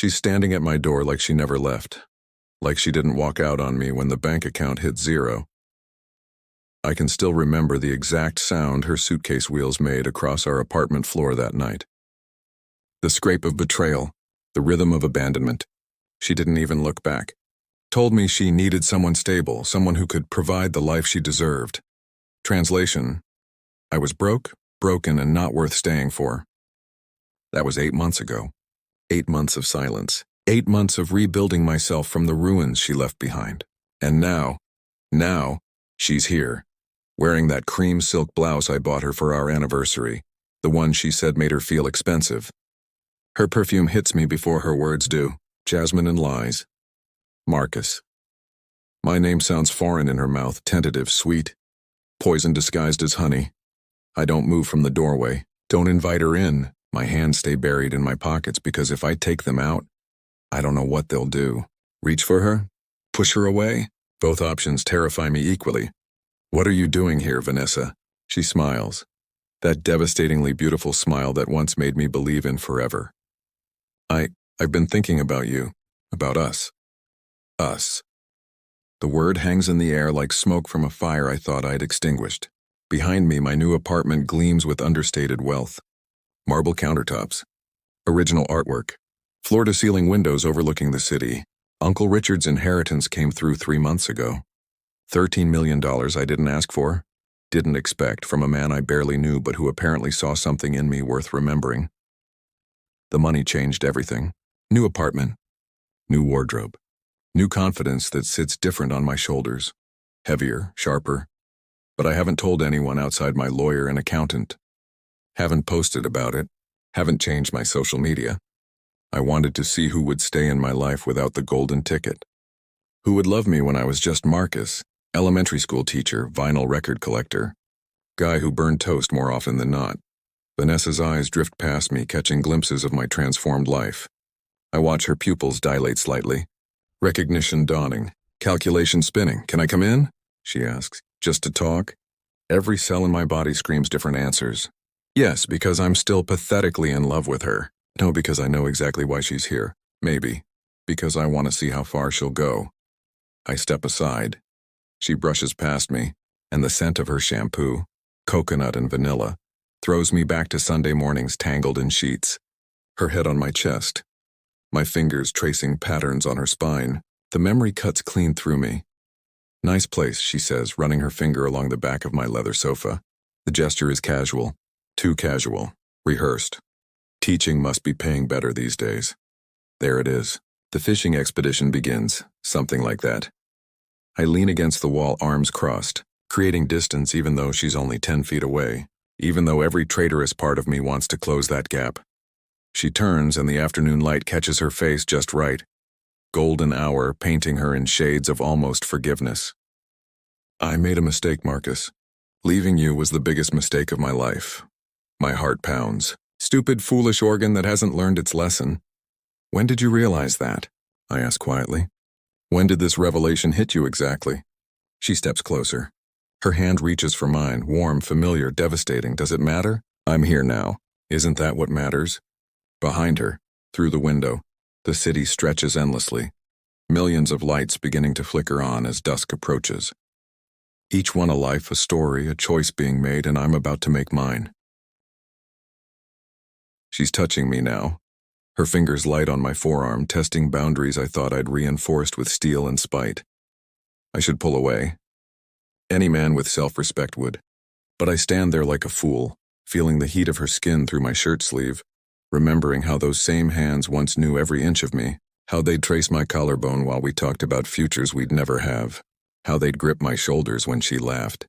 She's standing at my door like she never left, like she didn't walk out on me when the bank account hit zero. I can still remember the exact sound her suitcase wheels made across our apartment floor that night. The scrape of betrayal, the rhythm of abandonment. She didn't even look back. Told me she needed someone stable, someone who could provide the life she deserved. Translation: I was broke, broken, and not worth staying for. That was 8 months ago. 8 months of silence. 8 months of rebuilding myself from the ruins she left behind. And now, she's here, wearing that cream silk blouse I bought her for our anniversary, the one she said made her feel expensive. Her perfume hits me before her words do. Jasmine and lies. Marcus. My name sounds foreign in her mouth, tentative, sweet. Poison disguised as honey. I don't move from the doorway. Don't invite her in. My hands stay buried in my pockets because if I take them out, I don't know what they'll do. Reach for her? Push her away? Both options terrify me equally. What are you doing here, Vanessa? She smiles. That devastatingly beautiful smile that once made me believe in forever. I've been thinking about you, about us. Us. The word hangs in the air like smoke from a fire I thought I'd extinguished. Behind me, my new apartment gleams with understated wealth. Marble countertops. Original artwork. Floor-to-ceiling windows overlooking the city. Uncle Richard's inheritance came through 3 months ago. $13 million I didn't ask for, didn't expect from a man I barely knew but who apparently saw something in me worth remembering. The money changed everything. New apartment. New wardrobe. New confidence that sits different on my shoulders. Heavier, sharper. But I haven't told anyone outside my lawyer and accountant. Haven't posted about it. Haven't changed my social media. I wanted to see who would stay in my life without the golden ticket. Who would love me when I was just Marcus, elementary school teacher, vinyl record collector. Guy who burned toast more often than not. Vanessa's eyes drift past me, catching glimpses of my transformed life. I watch her pupils dilate slightly. Recognition dawning. Calculation spinning. Can I come in? She asks. Just to talk? Every cell in my body screams different answers. Yes, because I'm still pathetically in love with her. No, because I know exactly why she's here. Maybe. Because I want to see how far she'll go. I step aside. She brushes past me, and the scent of her shampoo, coconut and vanilla, throws me back to Sunday mornings tangled in sheets. Her head on my chest. My fingers tracing patterns on her spine. The memory cuts clean through me. Nice place, she says, running her finger along the back of my leather sofa. The gesture is casual. Too casual. Rehearsed. Teaching must be paying better these days. There it is. The fishing expedition begins. Something like that. I lean against the wall, arms crossed, creating distance even though she's only 10 feet away. Even though every traitorous part of me wants to close that gap. She turns and the afternoon light catches her face just right. Golden hour painting her in shades of almost forgiveness. I made a mistake, Marcus. Leaving you was the biggest mistake of my life. My heart pounds. Stupid, foolish organ that hasn't learned its lesson. When did you realize that? I ask quietly. When did this revelation hit you exactly? She steps closer. Her hand reaches for mine, warm, familiar, devastating. Does it matter? I'm here now. Isn't that what matters? Behind her, through the window, the city stretches endlessly. Millions of lights beginning to flicker on as dusk approaches. Each one a life, a story, a choice being made, and I'm about to make mine. She's touching me now. Her fingers light on my forearm, testing boundaries I thought I'd reinforced with steel and spite. I should pull away. Any man with self-respect would. But I stand there like a fool, feeling the heat of her skin through my shirt sleeve, remembering how those same hands once knew every inch of me, how they'd trace my collarbone while we talked about futures we'd never have, how they'd grip my shoulders when she laughed.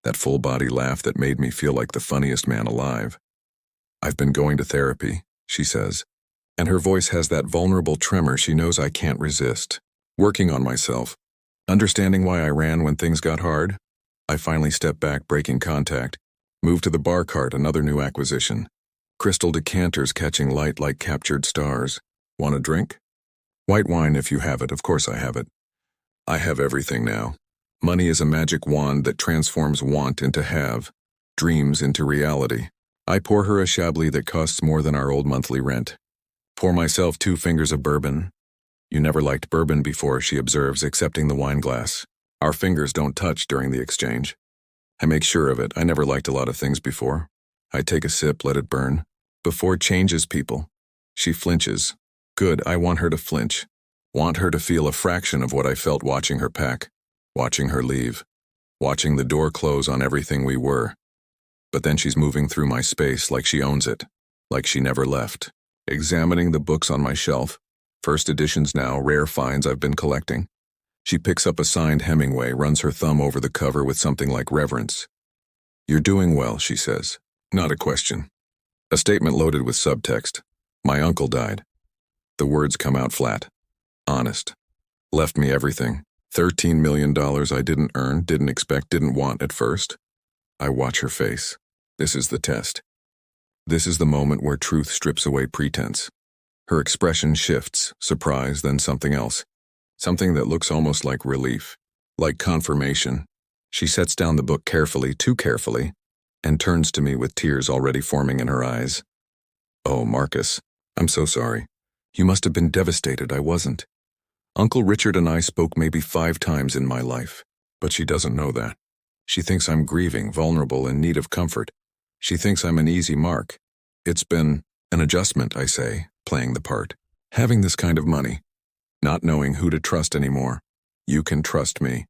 That full-body laugh that made me feel like the funniest man alive. I've been going to therapy, she says, and her voice has that vulnerable tremor she knows I can't resist. Working on myself. Understanding why I ran when things got hard. I finally step back, breaking contact. Move to the bar cart, another new acquisition. Crystal decanters catching light like captured stars. Want a drink? White wine if you have it, of course I have it. I have everything now. Money is a magic wand that transforms want into have, dreams into reality. I pour her a Chablis that costs more than our old monthly rent. Pour myself 2 fingers of bourbon. You never liked bourbon before, she observes, accepting the wine glass. Our fingers don't touch during the exchange. I make sure of it. I never liked a lot of things before. I take a sip, let it burn. Before changes people. She flinches. Good, I want her to flinch. Want her to feel a fraction of what I felt watching her pack, watching her leave, watching the door close on everything we were. But then she's moving through my space like she owns it, like she never left, examining the books on my shelf, first editions now, rare finds I've been collecting. She picks up a signed Hemingway, runs her thumb over the cover with something like reverence. You're doing well, she says. Not a question. A statement loaded with subtext. My uncle died. The words come out flat. Honest. Left me everything. $13 million I didn't earn, didn't expect, didn't want at first. I watch her face. This is the test. This is the moment where truth strips away pretense. Her expression shifts, surprise, then something else. Something that looks almost like relief, like confirmation. She sets down the book carefully, too carefully, and turns to me with tears already forming in her eyes. Oh, Marcus, I'm so sorry. You must have been devastated. I wasn't. Uncle Richard and I spoke maybe 5 times in my life, but she doesn't know that. She thinks I'm grieving, vulnerable, in need of comfort. She thinks I'm an easy mark. It's been an adjustment, I say, playing the part. Having this kind of money. Not knowing who to trust anymore. You can trust me.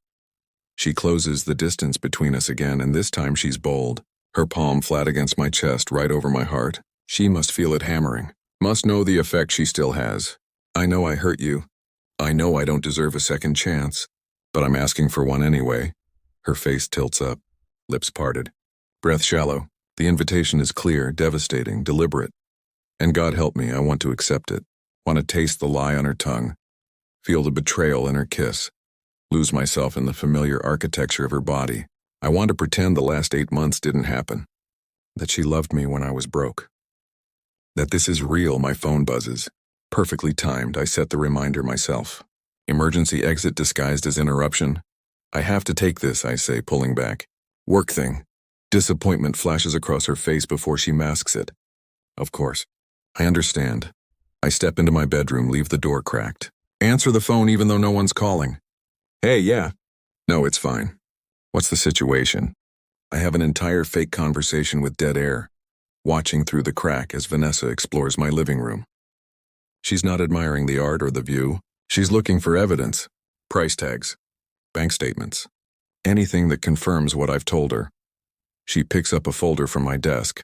She closes the distance between us again, and this time she's bold. Her palm flat against my chest, right over my heart. She must feel it hammering. Must know the effect she still has. I know I hurt you. I know I don't deserve a second chance. But I'm asking for one anyway. Her face tilts up. Lips parted. Breath shallow. The invitation is clear, devastating, deliberate. And God help me, I want to accept it. Want to taste the lie on her tongue. Feel the betrayal in her kiss. Lose myself in the familiar architecture of her body. I want to pretend the last 8 months didn't happen. That she loved me when I was broke. That this is real, my phone buzzes. Perfectly timed, I set the reminder myself. Emergency exit disguised as interruption. I have to take this, I say, pulling back. Work thing. Disappointment flashes across her face before she masks it. Of course. I understand. I step into my bedroom, leave the door cracked. Answer the phone even though no one's calling. Hey, yeah. No, it's fine. What's the situation? I have an entire fake conversation with dead air, watching through the crack as Vanessa explores my living room. She's not admiring the art or the view. She's looking for evidence, price tags, bank statements, anything that confirms what I've told her. She picks up a folder from my desk,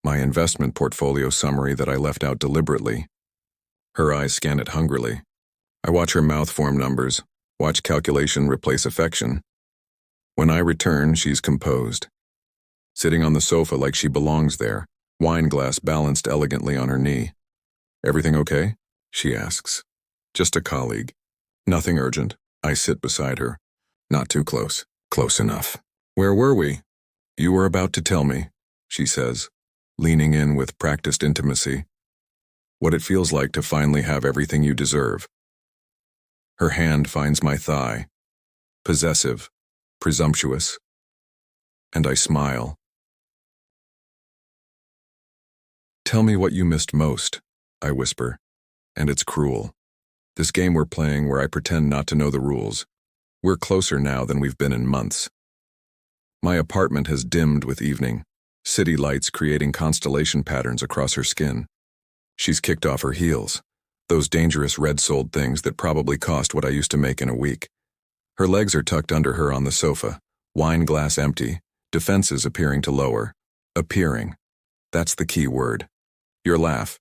my investment portfolio summary that I left out deliberately. Her eyes scan it hungrily. I watch her mouth form numbers, watch calculation replace affection. When I return, she's composed. Sitting on the sofa like she belongs there, wine glass balanced elegantly on her knee. Everything okay? She asks. Just a colleague. Nothing urgent. I sit beside her. Not too close. Close enough. Where were we? You were about to tell me, she says, leaning in with practiced intimacy. What it feels like to finally have everything you deserve. Her hand finds my thigh. Possessive. Presumptuous. And I smile. Tell me what you missed most, I whisper. And it's cruel. This game we're playing where I pretend not to know the rules. We're closer now than we've been in months. My apartment has dimmed with evening, city lights creating constellation patterns across her skin. She's kicked off her heels, those dangerous red-soled things that probably cost what I used to make in a week. Her legs are tucked under her on the sofa, wine glass empty, defenses appearing to lower. Appearing. That's the key word. Your laugh,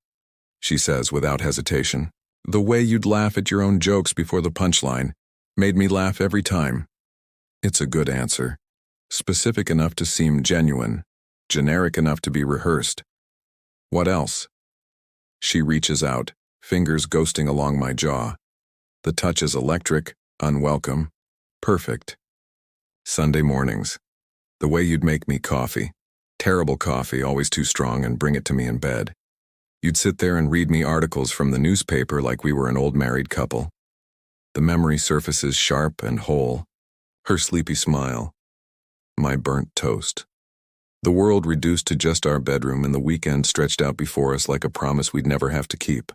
she says without hesitation. The way you'd laugh at your own jokes before the punchline made me laugh every time. It's a good answer. Specific enough to seem genuine, generic enough to be rehearsed. What else? She reaches out, fingers ghosting along my jaw. The touch is electric, unwelcome, perfect. Sunday mornings. The way you'd make me coffee. Terrible coffee, always too strong, and bring it to me in bed. You'd sit there and read me articles from the newspaper like we were an old married couple. The memory surfaces sharp and whole. Her sleepy smile. My burnt toast. The world reduced to just our bedroom and the weekend stretched out before us like a promise we'd never have to keep.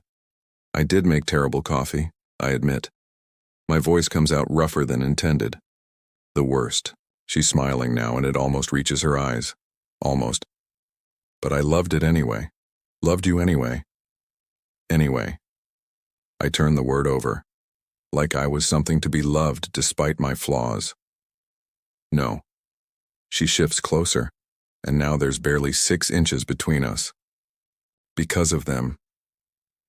I did make terrible coffee, I admit. My voice comes out rougher than intended. The worst. She's smiling now and it almost reaches her eyes. Almost. But I loved it anyway. Loved you anyway. Anyway. I turn the word over. Like I was something to be loved despite my flaws. No. She shifts closer, and now there's barely 6 inches between us. Because of them.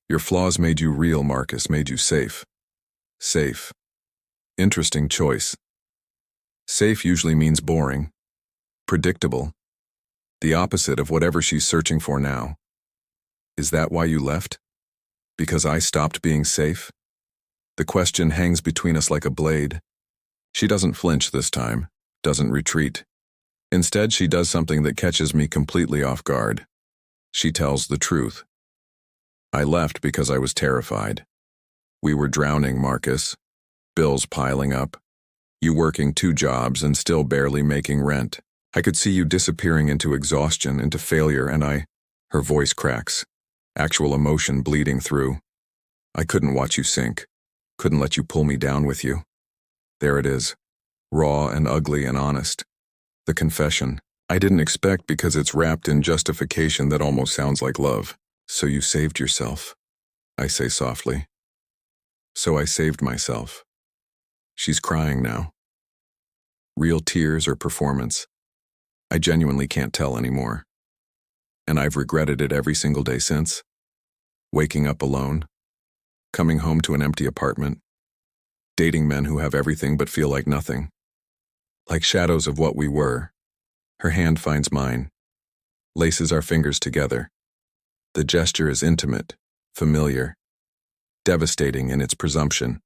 Your flaws made you real, Marcus, made you safe. Safe. Interesting choice. Safe usually means boring. Predictable. The opposite of whatever she's searching for now. Is that why you left? Because I stopped being safe? The question hangs between us like a blade. She doesn't flinch this time, doesn't retreat. Instead, she does something that catches me completely off guard. She tells the truth. I left because I was terrified. We were drowning, Marcus. Bills piling up. You working 2 jobs and still barely making rent. I could see you disappearing into exhaustion, into failure, and her voice cracks. Actual emotion bleeding through. I couldn't watch you sink. Couldn't let you pull me down with you. There it is. Raw and ugly and honest. The confession. I didn't expect because it's wrapped in justification that almost sounds like love. So you saved yourself, I say softly. So I saved myself. She's crying now. Real tears or performance. I genuinely can't tell anymore. And I've regretted it every single day since. Waking up alone. Coming home to an empty apartment. Dating men who have everything but feel like nothing. Like shadows of what we were. Her hand finds mine. Laces our fingers together. The gesture is intimate, familiar. Devastating in its presumption.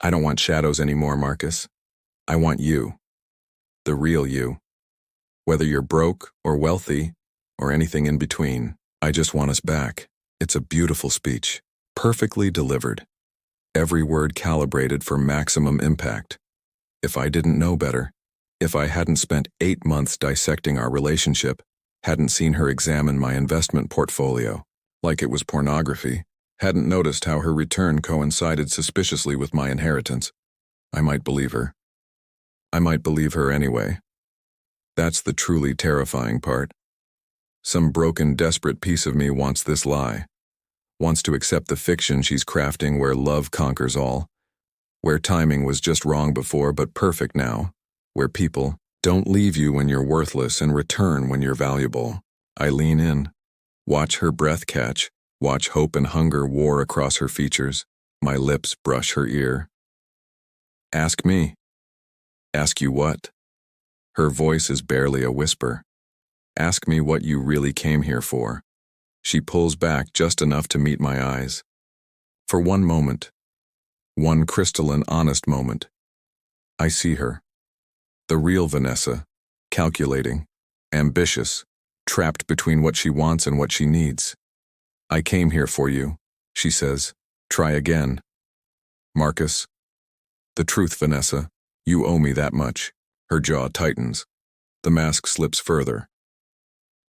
I don't want shadows anymore, Marcus. I want you. The real you. Whether you're broke or wealthy or anything in between, I just want us back. It's a beautiful speech. Perfectly delivered. Every word calibrated for maximum impact. If I didn't know better, if I hadn't spent 8 months dissecting our relationship, hadn't seen her examine my investment portfolio, like it was pornography, hadn't noticed how her return coincided suspiciously with my inheritance, I might believe her. I might believe her anyway. That's the truly terrifying part. Some broken, desperate piece of me wants this lie. Wants to accept the fiction she's crafting where love conquers all. Where timing was just wrong before but perfect now. Where people don't leave you when you're worthless and return when you're valuable. I lean in. Watch her breath catch. Watch hope and hunger war across her features. My lips brush her ear. Ask me. Ask you what? Her voice is barely a whisper. Ask me what you really came here for. She pulls back just enough to meet my eyes. For one moment, one crystalline, honest moment, I see her. The real Vanessa, calculating, ambitious, trapped between what she wants and what she needs. I came here for you, she says. Try again. Marcus. The truth, Vanessa. You owe me that much. Her jaw tightens. The mask slips further.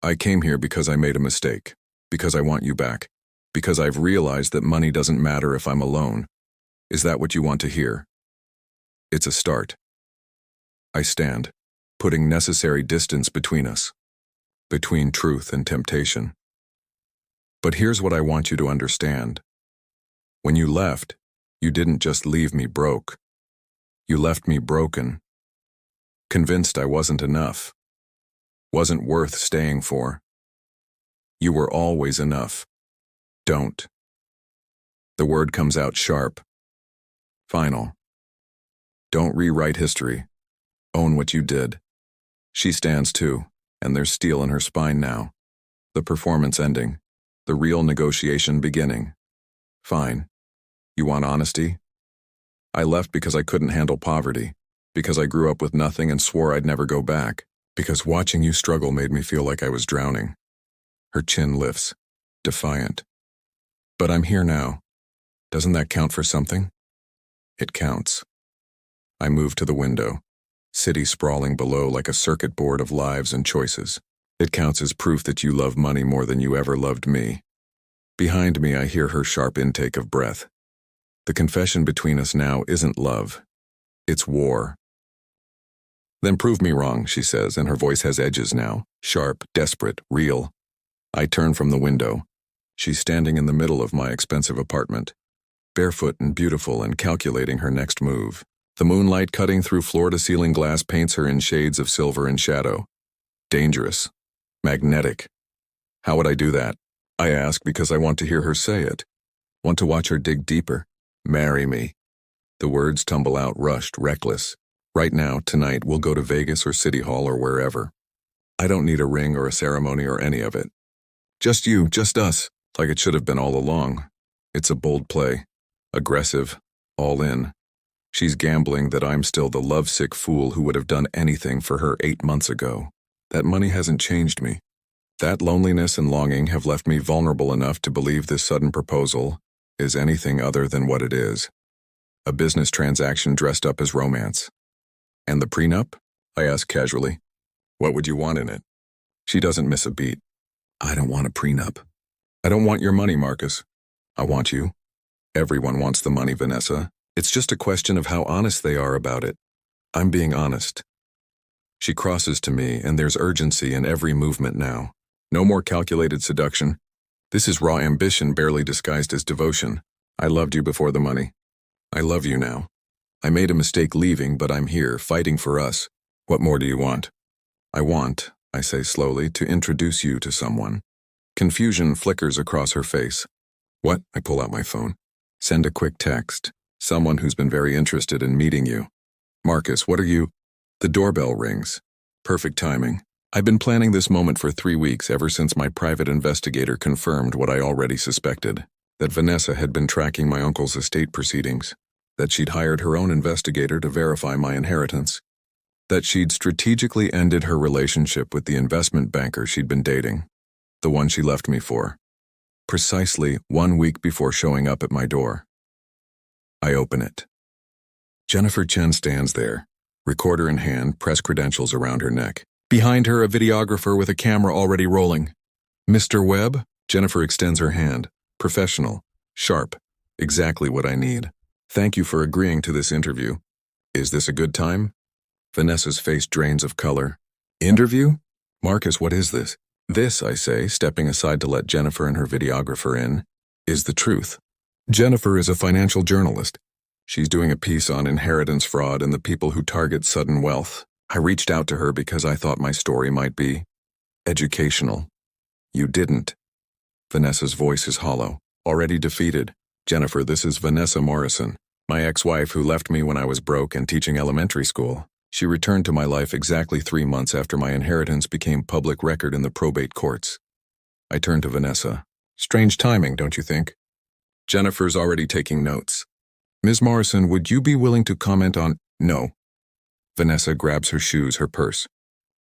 I came here because I made a mistake. Because I want you back. Because I've realized that money doesn't matter if I'm alone. Is that what you want to hear? It's a start. I stand, putting necessary distance between us. Between truth and temptation. But here's what I want you to understand. When you left, you didn't just leave me broke. You left me broken. Convinced I wasn't enough. Wasn't worth staying for. You were always enough. Don't. The word comes out sharp. Final. Don't rewrite history. Own what you did. She stands too, and there's steel in her spine now. The performance ending. The real negotiation beginning. Fine. You want honesty? I left because I couldn't handle poverty. Because I grew up with nothing and swore I'd never go back. Because watching you struggle made me feel like I was drowning. Her chin lifts, defiant. But I'm here now. Doesn't that count for something? It counts. I move to the window. City sprawling below like a circuit board of lives and choices. It counts as proof that you love money more than you ever loved me. Behind me, I hear her sharp intake of breath. The confession between us now isn't love. It's war. Then prove me wrong, she says, and her voice has edges now. Sharp, desperate, real. I turn from the window. She's standing in the middle of my expensive apartment, barefoot and beautiful and calculating her next move. The moonlight cutting through floor-to-ceiling glass paints her in shades of silver and shadow. Dangerous. Magnetic. How would I do that? I ask because I want to hear her say it. Want to watch her dig deeper. Marry me. The words tumble out rushed, reckless. Right now, tonight, we'll go to Vegas or City Hall or wherever. I don't need a ring or a ceremony or any of it. Just you, just us, like it should have been all along. It's a bold play. Aggressive. All in. She's gambling that I'm still the lovesick fool who would have done anything for her 8 months ago. That money hasn't changed me. That loneliness and longing have left me vulnerable enough to believe this sudden proposal is anything other than what it is. A business transaction dressed up as romance. And the prenup? I ask casually. What would you want in it? She doesn't miss a beat. I don't want a prenup. I don't want your money, Marcus. I want you. Everyone wants the money, Vanessa. It's just a question of how honest they are about it. I'm being honest. She crosses to me, and there's urgency in every movement now. No more calculated seduction. This is raw ambition barely disguised as devotion. I loved you before the money. I love you now. I made a mistake leaving, but I'm here, fighting for us. What more do you want? I want, I say slowly, to introduce you to someone. Confusion flickers across her face. What? I pull out my phone. Send a quick text. Someone who's been very interested in meeting you. Marcus, what are you? The doorbell rings. Perfect timing. I've been planning this moment for 3 weeks ever since my private investigator confirmed what I already suspected, that Vanessa had been tracking my uncle's estate proceedings, that she'd hired her own investigator to verify my inheritance, that she'd strategically ended her relationship with the investment banker she'd been dating, the one she left me for, precisely 1 week before showing up at my door. I open it. Jennifer Chen stands there, recorder in hand, press credentials around her neck. Behind her, a videographer with a camera already rolling. Mr. Webb? Jennifer extends her hand. Professional. Sharp. Exactly what I need. Thank you for agreeing to this interview. Is this a good time? Vanessa's face drains of color. Interview? Marcus, what is this? This, I say, stepping aside to let Jennifer and her videographer in, is the truth. Jennifer is a financial journalist. She's doing a piece on inheritance fraud and the people who target sudden wealth. I reached out to her because I thought my story might be educational. You didn't. Vanessa's voice is hollow. Already defeated. Jennifer, this is Vanessa Morrison, my ex-wife who left me when I was broke and teaching elementary school. She returned to my life exactly 3 months after my inheritance became public record in the probate courts. I turned to Vanessa. Strange timing, don't you think? Jennifer's already taking notes. Ms. Morrison, would you be willing to comment on— No. Vanessa grabs her shoes, her purse.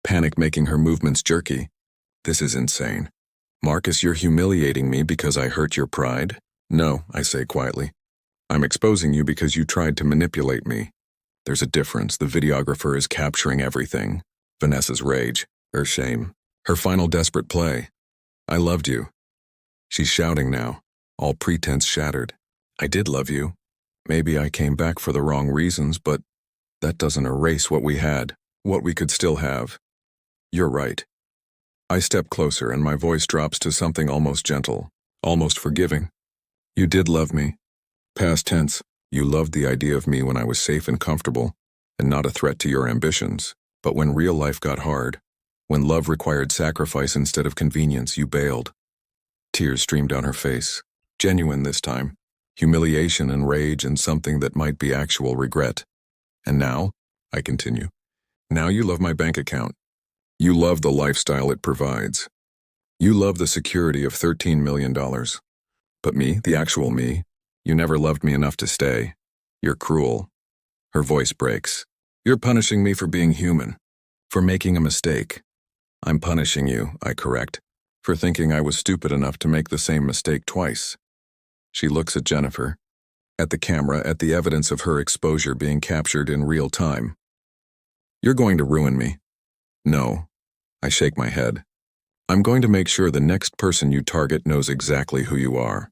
Panic making her movements jerky. This is insane. Marcus, you're humiliating me because I hurt your pride? No, I say quietly. I'm exposing you because you tried to manipulate me. There's a difference. The videographer is capturing everything. Vanessa's rage, her shame, her final desperate play. I loved you. She's shouting now, all pretense shattered. I did love you. Maybe I came back for the wrong reasons, but that doesn't erase what we had, what we could still have. You're right. I step closer and my voice drops to something almost gentle, almost forgiving. You did love me. Past tense, you loved the idea of me when I was safe and comfortable, and not a threat to your ambitions. But when real life got hard, when love required sacrifice instead of convenience, you bailed. Tears streamed down her face. Genuine this time. Humiliation and rage and something that might be actual regret. And now, I continue, now you love my bank account. You love the lifestyle it provides. You love the security of $13 million. But me, the actual me, you never loved me enough to stay. You're cruel. Her voice breaks. You're punishing me for being human, for making a mistake. I'm punishing you, I correct, for thinking I was stupid enough to make the same mistake twice. She looks at Jennifer, at the camera, at the evidence of her exposure being captured in real time. You're going to ruin me. No. I shake my head. I'm going to make sure the next person you target knows exactly who you are.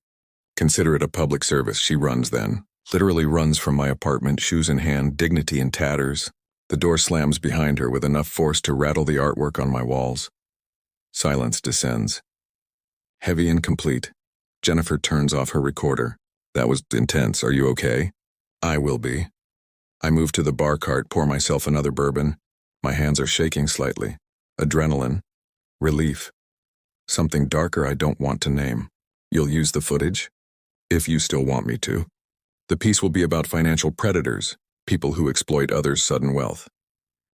Consider it a public service. She runs then. Literally runs from my apartment, shoes in hand, dignity in tatters. The door slams behind her with enough force to rattle the artwork on my walls. Silence descends. Heavy and complete. Jennifer turns off her recorder. That was intense. Are you okay? I will be. I move to the bar cart, pour myself another bourbon. My hands are shaking slightly. Adrenaline. Relief. Something darker I don't want to name. You'll use the footage? If you still want me to. The piece will be about financial predators, people who exploit others' sudden wealth.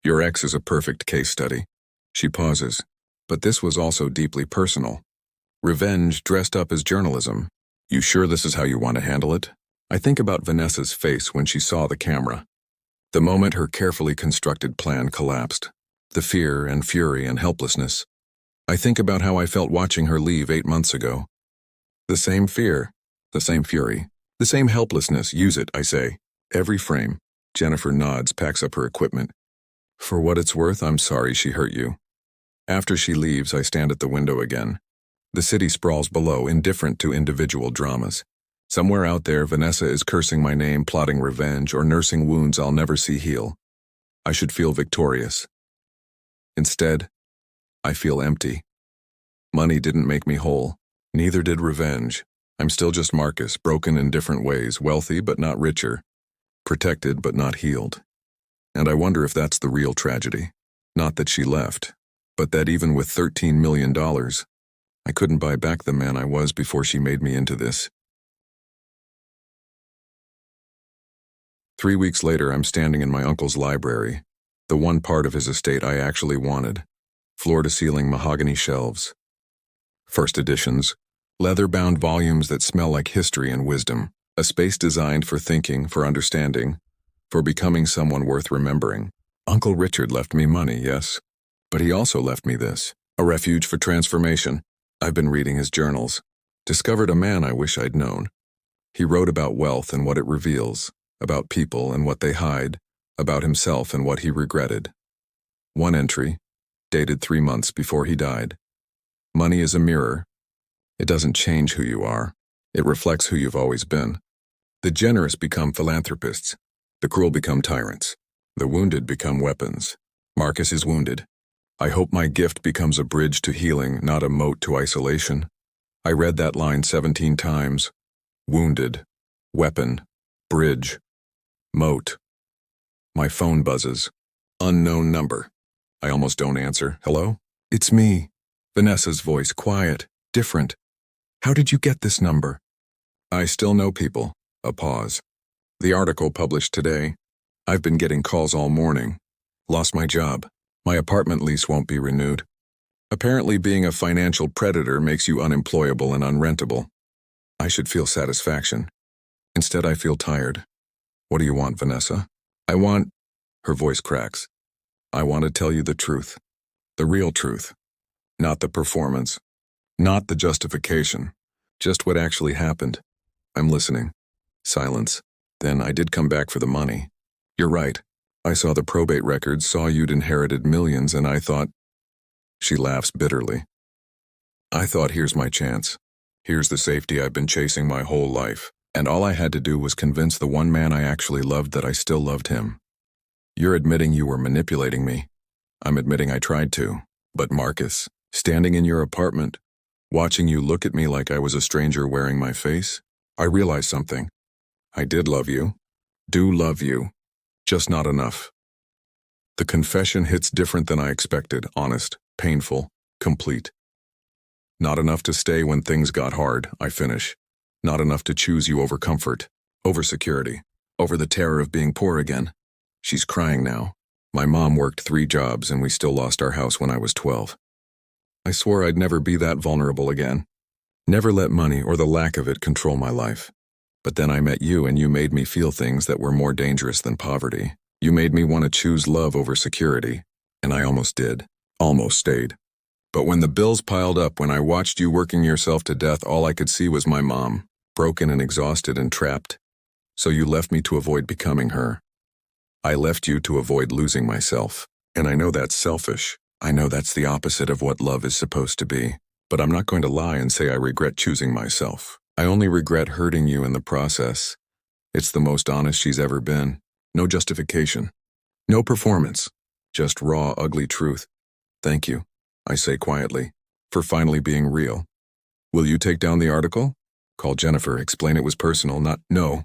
Your ex is a perfect case study. She pauses. But this was also deeply personal. Revenge dressed up as journalism. You sure this is how you want to handle it? I think about Vanessa's face when she saw the camera. The moment her carefully constructed plan collapsed. The fear and fury and helplessness. I think about how I felt watching her leave 8 months ago. The same fear, the same fury, the same helplessness. Use it, I say. Every frame. Jennifer nods, packs up her equipment. For what it's worth, I'm sorry she hurt you. After she leaves, I stand at the window again. The city sprawls below, indifferent to individual dramas. Somewhere out there, Vanessa is cursing my name, plotting revenge, or nursing wounds I'll never see heal. I should feel victorious. Instead, I feel empty. Money didn't make me whole. Neither did revenge. I'm still just Marcus, broken in different ways, wealthy but not richer, protected but not healed. And I wonder if that's the real tragedy. Not that she left, but that even with $13 million, I couldn't buy back the man I was before she made me into this. 3 weeks later, I'm standing in my uncle's library, the one part of his estate I actually wanted. Floor-to-ceiling mahogany shelves. First editions, leather-bound volumes that smell like history and wisdom, a space designed for thinking, for understanding, for becoming someone worth remembering. Uncle Richard left me money, yes, but he also left me this, a refuge for transformation. I've been reading his journals, discovered a man I wish I'd known. He wrote about wealth and what it reveals, about people and what they hide, about himself and what he regretted. One entry, dated 3 months before he died. Money is a mirror. It doesn't change who you are. It reflects who you've always been. The generous become philanthropists. The cruel become tyrants. The wounded become weapons. Marcus is wounded. I hope my gift becomes a bridge to healing, not a moat to isolation. I read that line 17 times. Wounded. Weapon. Bridge. Moat. My phone buzzes. Unknown number. I almost don't answer. Hello? It's me. Vanessa's voice, quiet, different. How did you get this number? I still know people. A pause. The article published today. I've been getting calls all morning. Lost my job. My apartment lease won't be renewed. Apparently being a financial predator makes you unemployable and unrentable. I should feel satisfaction. Instead, I feel tired. What do you want, Vanessa? I want... Her voice cracks. I want to tell you the truth. The real truth. Not the performance. Not the justification. Just what actually happened. I'm listening. Silence. Then I did come back for the money. You're right. I saw the probate records, saw you'd inherited millions, and I thought... She laughs bitterly. I thought, here's my chance. Here's the safety I've been chasing my whole life. And all I had to do was convince the one man I actually loved that I still loved him. You're admitting you were manipulating me. I'm admitting I tried to. But Marcus, standing in your apartment, watching you look at me like I was a stranger wearing my face, I realized something. I did love you. Do love you. Just not enough. The confession hits different than I expected, honest, painful, complete. Not enough to stay when things got hard, I finish. Not enough to choose you over comfort, over security, over the terror of being poor again. She's crying now. My mom worked 3 jobs and we still lost our house when I was 12. I swore I'd never be that vulnerable again. Never let money or the lack of it control my life. But then I met you and you made me feel things that were more dangerous than poverty. You made me want to choose love over security. And I almost did. Almost stayed. But when the bills piled up, when I watched you working yourself to death, all I could see was my mom, broken and exhausted and trapped. So you left me to avoid becoming her. I left you to avoid losing myself. And I know that's selfish. I know that's the opposite of what love is supposed to be, but I'm not going to lie and say I regret choosing myself. I only regret hurting you in the process. It's the most honest she's ever been. No justification. No performance. Just raw, ugly truth. Thank you, I say quietly, for finally being real. Will you take down the article? Call Jennifer, explain it was personal, not— No.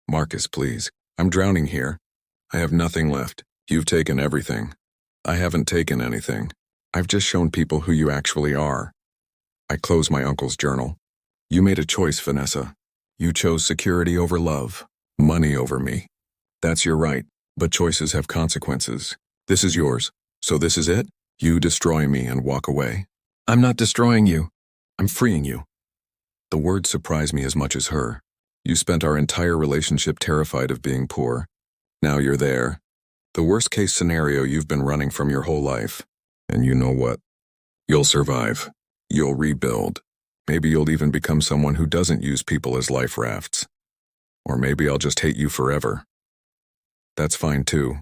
Marcus, please. I'm drowning here. I have nothing left. You've taken everything. I haven't taken anything. I've just shown people who you actually are. I close my uncle's journal. You made a choice, Vanessa. You chose security over love, money over me. That's your right, but choices have consequences. This is yours. So this is it? You destroy me and walk away. I'm not destroying you. I'm freeing you. The words surprise me as much as her. You spent our entire relationship terrified of being poor. Now you're there. The worst-case scenario you've been running from your whole life. And you know what? You'll survive. You'll rebuild. Maybe you'll even become someone who doesn't use people as life rafts. Or maybe I'll just hate you forever. That's fine too.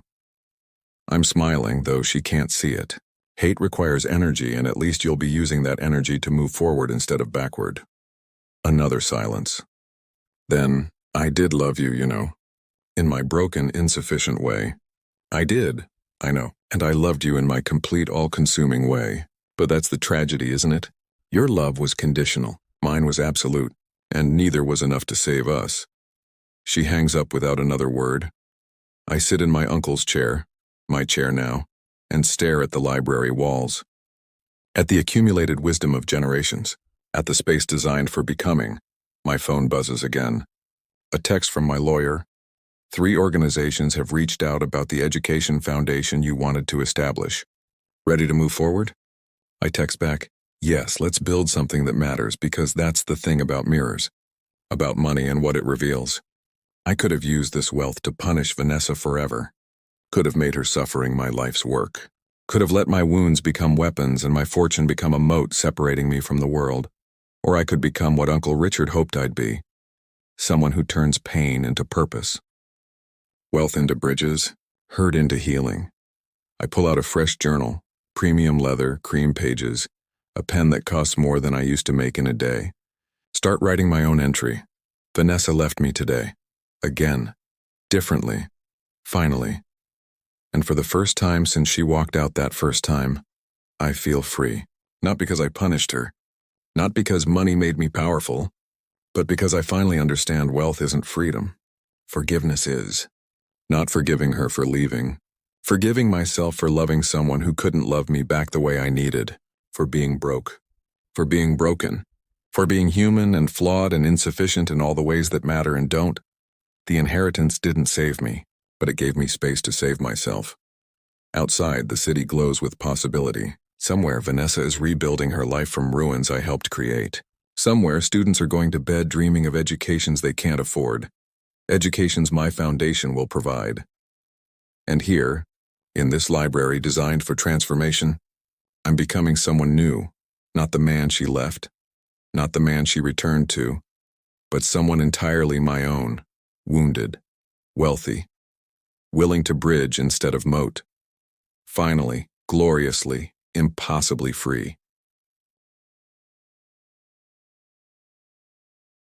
I'm smiling, though she can't see it. Hate requires energy, and at least you'll be using that energy to move forward instead of backward. Another silence. Then, I did love you, you know. In my broken, insufficient way. I did, I know, and I loved you in my complete, all-consuming way. But that's the tragedy, isn't it? Your love was conditional, mine was absolute, and neither was enough to save us. She hangs up without another word. I sit in my uncle's chair, my chair now, and stare at the library walls. At the accumulated wisdom of generations, at the space designed for becoming. My phone buzzes again. A text from my lawyer. 3 organizations have reached out about the education foundation you wanted to establish. Ready to move forward? I text back, yes, let's build something that matters, because that's the thing about mirrors. About money and what it reveals. I could have used this wealth to punish Vanessa forever. Could have made her suffering my life's work. Could have let my wounds become weapons and my fortune become a moat separating me from the world. Or I could become what Uncle Richard hoped I'd be. Someone who turns pain into purpose. Wealth into bridges, hurt into healing. I pull out a fresh journal, premium leather, cream pages, a pen that costs more than I used to make in a day. Start writing my own entry. Vanessa left me today. Again. Differently. Finally. And for the first time since she walked out that first time, I feel free. Not because I punished her. Not because money made me powerful. But because I finally understand wealth isn't freedom. Forgiveness is. Not forgiving her for leaving. Forgiving myself for loving someone who couldn't love me back the way I needed. For being broke. For being broken. For being human and flawed and insufficient in all the ways that matter and don't. The inheritance didn't save me, but it gave me space to save myself. Outside, the city glows with possibility. Somewhere, Vanessa is rebuilding her life from ruins I helped create. Somewhere, students are going to bed dreaming of educations they can't afford. Educations my foundation will provide. And here, in this library designed for transformation, I'm becoming someone new, not the man she left, not the man she returned to, but someone entirely my own, wounded, wealthy, willing to bridge instead of moat. Finally, gloriously, impossibly free.